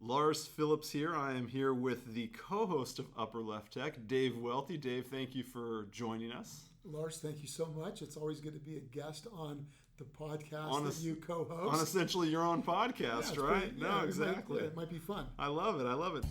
Lars Phillips here. I am here with the co-host of Upper Left Tech, Dave Welty. Dave, thank you for joining us. Lars, thank you so much. It's always good to be a guest on the podcast that you co-host. On essentially your own podcast, right? No, exactly. It might be fun. I love it.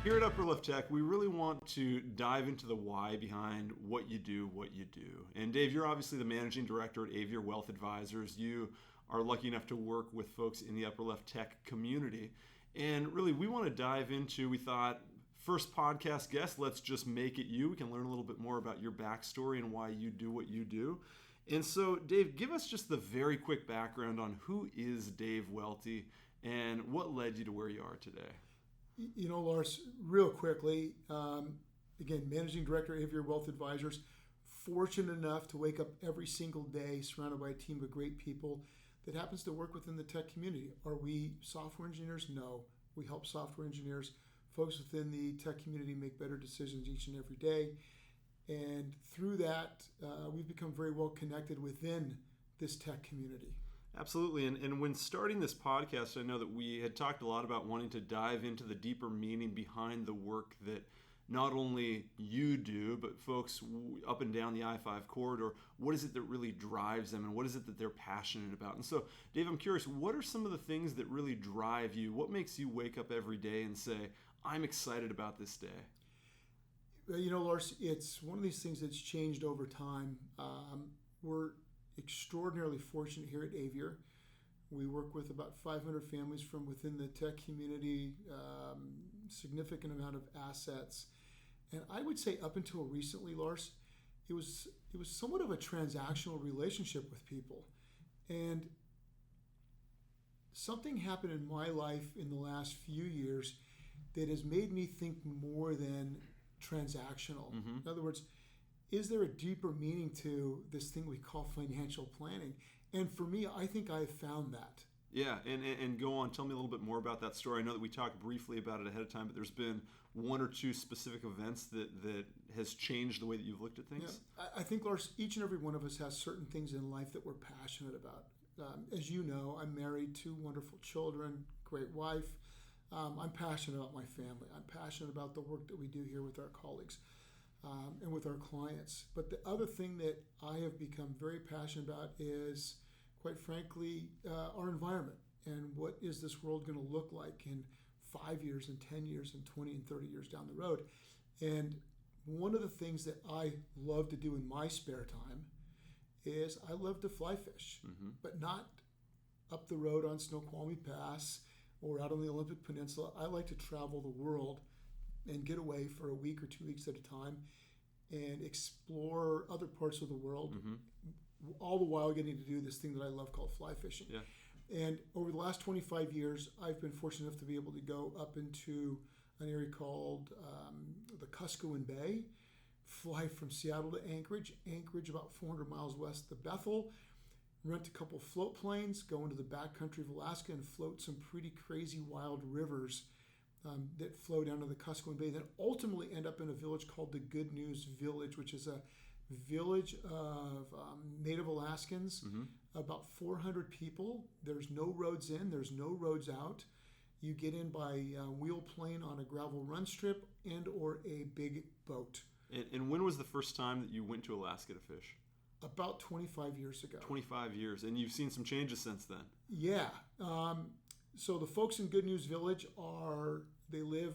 Here at Upper Left Tech, we really want to dive into the why behind what you do. And Dave, you're obviously the managing director at Avier Wealth Advisors. You are lucky enough to work with folks in the Upper Left Tech community. And really, we want to dive into, we thought, first podcast guest, let's just make it you. We can learn a little bit more about your backstory and why you do what you do. And so, Dave, give us just the very quick background on who is Dave Welty and what led you to where you are today. You know, Lars, real quickly, again, Managing Director, Avier Wealth Advisors, fortunate enough to wake up every single day surrounded by a team of great people that happens to work within the tech community. Are we software engineers? No. We help software engineers, folks within the tech community, make better decisions each and every day. And through that, we've become very well connected within this tech community. Absolutely. And when starting this podcast, I know that we had talked a lot about wanting to dive into the deeper meaning behind the work that not only you do, but folks up and down the I-5 corridor. What is it that really drives them and what is it that they're passionate about? And so, Dave, I'm curious, what are some of the things that really drive you? What makes you wake up every day and say, I'm excited about this day? You know, Lars, it's one of these things that's changed over time. We're extraordinarily fortunate here at Avier. We work with about 500 families from within the tech community, significant amount of assets. And I would say up until recently, Lars, it was somewhat of a transactional relationship with people. And something happened in my life in the last few years that has made me think more than transactional. Mm-hmm. In other words, is there a deeper meaning to this thing we call financial planning? And for me, I think I've found that. Yeah, and go on. Tell me a little bit more about that story. I know that we talked briefly about it ahead of time, but there's been one or two specific events that has changed the way that you've looked at things. Yeah, I think, Lars, each and every one of us has certain things in life that we're passionate about. As you know, I'm married, 2 wonderful children, great wife. I'm passionate about my family. I'm passionate about the work that we do here with our colleagues. And with our clients. But the other thing that I have become very passionate about is, quite frankly, our environment. And what is this world going to look like in 5 years and 10 years and 20 and 30 years down the road? And one of the things that I love to do in my spare time is I love to fly fish, but not up the road on Snoqualmie Pass or out on the Olympic Peninsula. I like to travel the world and get away for a week or 2 weeks at a time and explore other parts of the world, all the while getting to do this thing that I love called fly fishing. Yeah. And over the last 25 years, I've been fortunate enough to be able to go up into an area called the Goodnews Bay, fly from Seattle to Anchorage about 400 miles west of Bethel, rent a couple float planes, go into the backcountry of Alaska and float some pretty crazy wild rivers that flow down to the Goodnews Bay, then ultimately end up in a village called the Goodnews Village, which is a village of Native Alaskans, about 400 people. There's no roads in, there's no roads out. You get in by wheel plane on a gravel run strip and or a big boat. And when was the first time that you went to Alaska to fish? About 25 years ago. 25 years, and you've seen some changes since then. Yeah. So the folks in Goodnews Village they live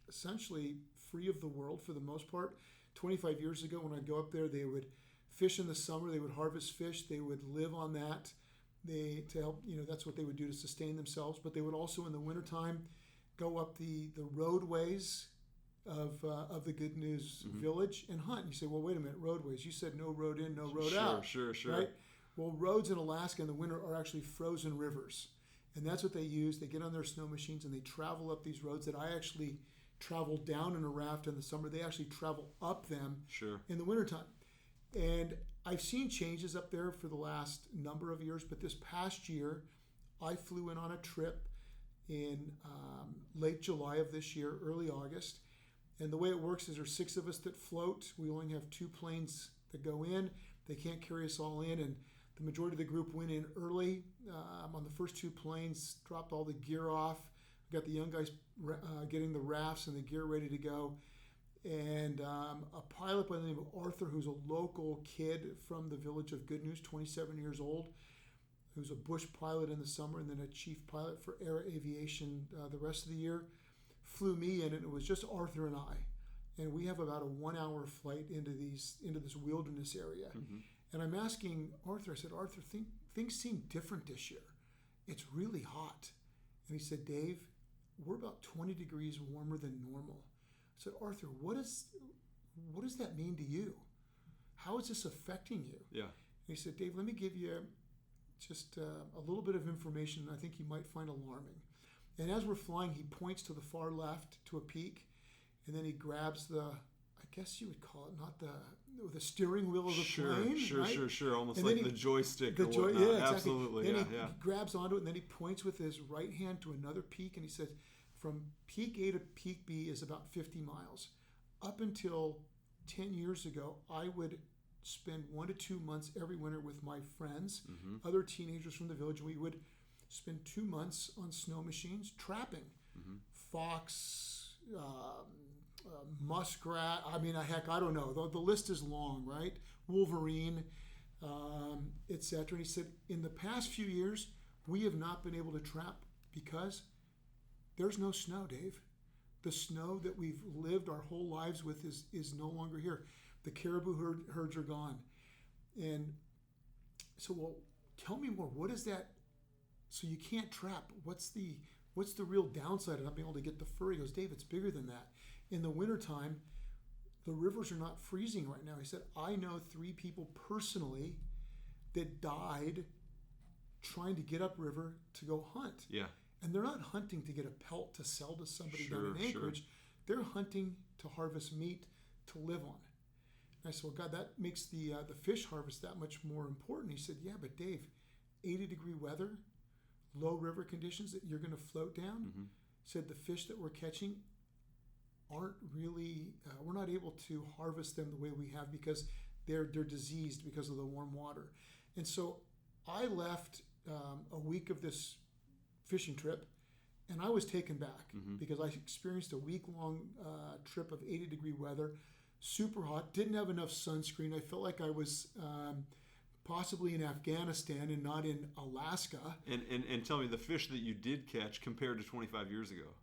essentially free of the world for the most part. 25 years ago when I'd go up there, they would fish in the summer, they would harvest fish, they would live on that. To help, that's what they would do to sustain themselves. But they would also in the wintertime go up the roadways of the Goodnews Village and hunt. And you say, well, wait a minute, roadways. You said no road in, no road out. Sure. Right? Well, roads in Alaska in the winter are actually frozen rivers. And that's what they use. They get on their snow machines and they travel up these roads that I actually travel down in a raft in the summer. They actually travel up them in the wintertime. And I've seen changes up there for the last number of years, but this past year, I flew in on a trip in late July of this year, early August, And the way it works is there's 6 of us that float. We only have 2 planes that go in. They can't carry us all in, and the majority of the group went in early on the first 2 planes, dropped all the gear off. We got the young guys getting the rafts and the gear ready to go. And a pilot by the name of Arthur, who's a local kid from the village of Goodnews, 27 years old, who's a bush pilot in the summer and then a chief pilot for Air Aviation the rest of the year, flew me in, and it was just Arthur and I. And we have about a 1-hour flight into this wilderness area. Mm-hmm. And I'm asking Arthur, I said, Arthur, things seem different this year. It's really hot. And he said, Dave, we're about 20 degrees warmer than normal. I said, Arthur, what does that mean to you? How is this affecting you? Yeah. And he said, Dave, let me give you just a little bit of information I think you might find alarming. And as we're flying, he points to the far left to a peak, and then he grabs I guess you would call it, not the steering wheel of the plane. Sure. Almost and like the joystick or whatnot. Yeah, exactly. Absolutely, then yeah. He grabs onto it, and then he points with his right hand to another peak, and he says, from peak A to peak B is about 50 miles. Up until 10 years ago, I would spend 1 to 2 months every winter with my friends, Mm-hmm. other teenagers from the village. We would spend 2 months on snow machines trapping Mm-hmm. fox, muskrat. I mean, heck, I don't know. The list is long, right? Wolverine, etc. And he said, in the past few years, we have not been able to trap because there's no snow, Dave. The snow that we've lived our whole lives with is no longer here. The caribou herds are gone. And so, well, tell me more. What is that? So you can't trap. What's the real downside of not being able to get the fur? He goes, Dave, it's bigger than that. In the wintertime, the rivers are not freezing right now. He said, I know 3 people personally that died trying to get upriver to go hunt. Yeah. And they're not hunting to get a pelt to sell to somebody down in Anchorage. Sure. They're hunting to harvest meat to live on. And I said, well, God, that makes the fish harvest that much more important. He said, yeah, but Dave, 80-degree weather, low river conditions that you're going to float down. Mm-hmm. Said the fish that we're catching aren't really, we're not able to harvest them the way we have because they're diseased because of the warm water. And so I left a week of this fishing trip, and I was taken back Mm-hmm. because I experienced a week-long trip of 80-degree weather, super hot, didn't have enough sunscreen. I felt like I was possibly in Afghanistan and not in Alaska. And tell me, the fish that you did catch compared to 25 years ago?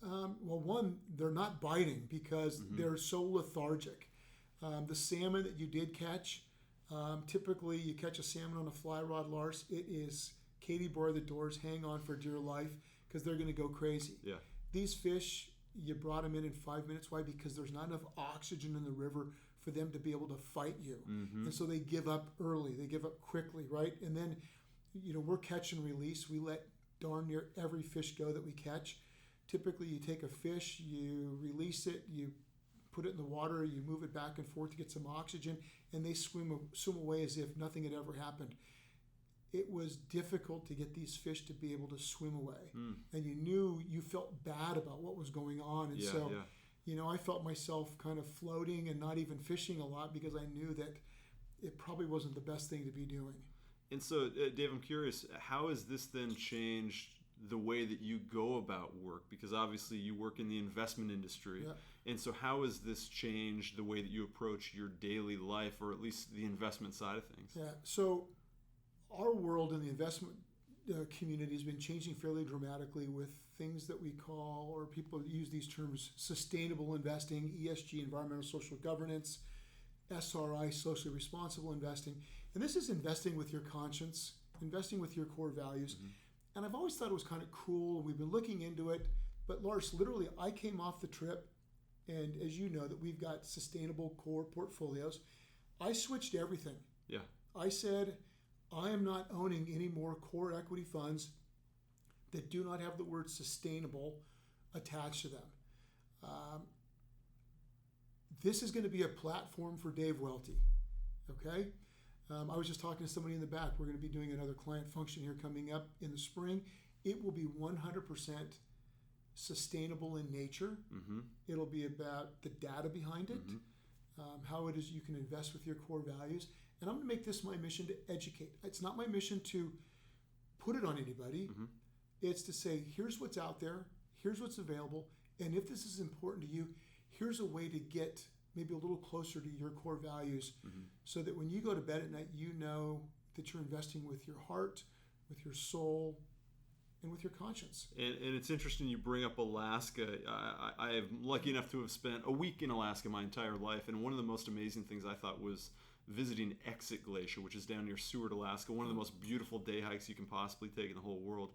Well, one, they're not biting because Mm-hmm. they're so lethargic. The salmon that you did catch, typically you catch a salmon on a fly rod, Lars, it is Katie bar the doors, hang on for dear life because they're going to go crazy. Yeah. These fish, you brought them in 5 minutes. Why? Because there's not enough oxygen in the river for them to be able to fight you. Mm-hmm. And so they give up early. They give up quickly, right? And then, we're catch and release. We let darn near every fish go that we catch. Typically, you take a fish, you release it, you put it in the water, you move it back and forth to get some oxygen, and they swim away as if nothing had ever happened. It was difficult to get these fish to be able to swim away. And you felt bad about what was going on. And I felt myself kind of floating and not even fishing a lot because I knew that it probably wasn't the best thing to be doing. And so, Dave, I'm curious, how has this then changed the way that you go about work? Because obviously you work in the investment industry. Yeah. And so how has this changed the way that you approach your daily life, or at least the investment side of things? Yeah. So our world in the investment community has been changing fairly dramatically with things that we call, or people use these terms, sustainable investing, ESG, environmental social governance, SRI, socially responsible investing. And this is investing with your conscience, investing with your core values. Mm-hmm. And I've always thought it was kind of cool. We've been looking into it. But Lars, literally, I came off the trip, and as you know, that we've got sustainable core portfolios. I switched everything. Yeah. I said, I am not owning any more core equity funds that do not have the word sustainable attached to them. This is going to be a platform for Dave Welty. Okay? I was just talking to somebody in the back. We're going to be doing another client function here coming up in the spring. It will be 100% sustainable in nature. It'll be about the data behind it, how it is you can invest with your core values. And I'm going to make this my mission to educate. It's not my mission to put it on anybody. It's to say, here's what's out there, here's what's available, and if this is important to you, here's a way to get maybe a little closer to your core values, so that when you go to bed at night, you know that you're investing with your heart, with your soul, and with your conscience. And it's interesting you bring up Alaska. I am lucky enough to have spent a week in Alaska my entire life, and one of the most amazing things I thought was visiting Exit Glacier, which is down near Seward, Alaska, one of the most beautiful day hikes you can possibly take in the whole world.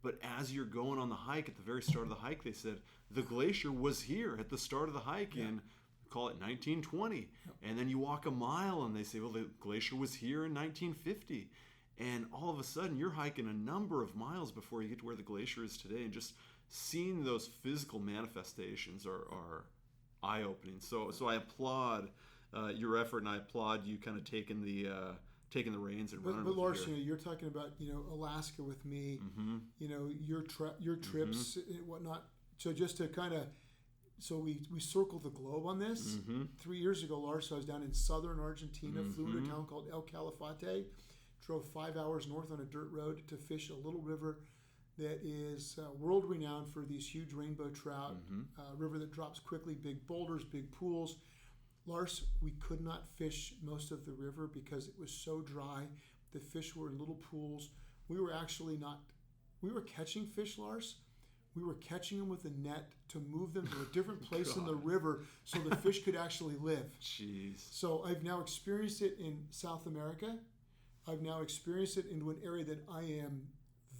But as you're going on the hike, at the very start of the hike, they said the glacier was here at the start of the hike in, call it 1920. And then you walk a mile and they say, well, the glacier was here in 1950. And all of a sudden, you're hiking a number of miles before you get to where the glacier is today. And just seeing those physical manifestations are eye-opening. So I applaud your effort, and I applaud you kind of taking the reins and running. But Lars, you're talking about Alaska with me, your trips and whatnot. So just to kind of, we circled the globe on this. 3 years ago, Lars, I was down in southern Argentina, flew into a town called El Calafate, drove 5 hours north on a dirt road to fish a little river that is world renowned for these huge rainbow trout, river that drops quickly, big boulders, big pools. Lars, we could not fish most of the river because it was so dry. The fish were in little pools. We were catching fish, Lars. We were catching them with a net to move them to a different place in the river so the fish could actually live. Jeez. So I've now experienced it in South America. I've now experienced it into an area that I am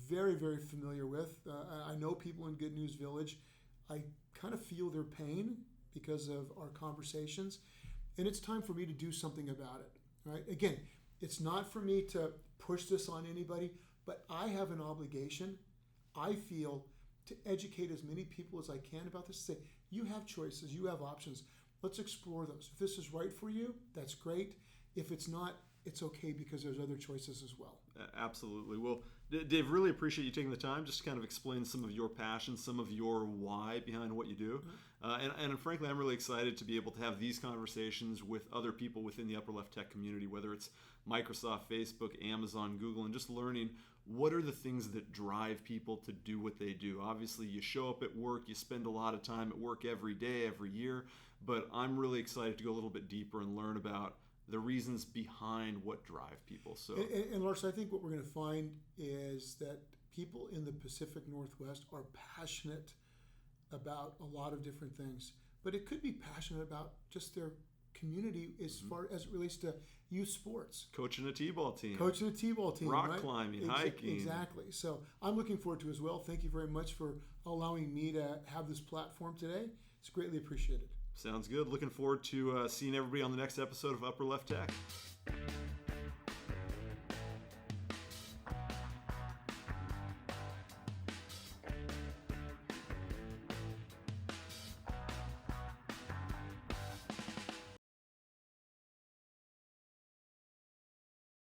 very, very familiar with. I know people in Goodnews Village. I kind of feel their pain because of our conversations, and it's time for me to do something about it. Right? Again, it's not for me to push this on anybody, but I have an obligation, I feel, to educate as many people as I can about this. Say, you have choices, you have options. Let's explore those. If this is right for you, that's great. If it's not, it's okay, because there's other choices as well. Absolutely. Well, Dave, really appreciate you taking the time just to kind of explain some of your passion, some of your why behind what you do. And frankly, I'm really excited to be able to have these conversations with other people within the upper left tech community, whether it's Microsoft, Facebook, Amazon, Google, and just learning what are the things that drive people to do what they do. Obviously, you show up at work, you spend a lot of time at work every day, every year, but I'm really excited to go a little bit deeper and learn about the reasons behind what drive people. So, and Lars, I think what we're going to find is that people in the Pacific Northwest are passionate about a lot of different things, but it could be passionate about just their community as far as it relates to youth sports. Coaching a T-ball team. Rock climbing, hiking. Exactly. So I'm looking forward to it as well. Thank you very much for allowing me to have this platform today. It's greatly appreciated. Sounds good. Looking forward to seeing everybody on the next episode of Upper Left Tech.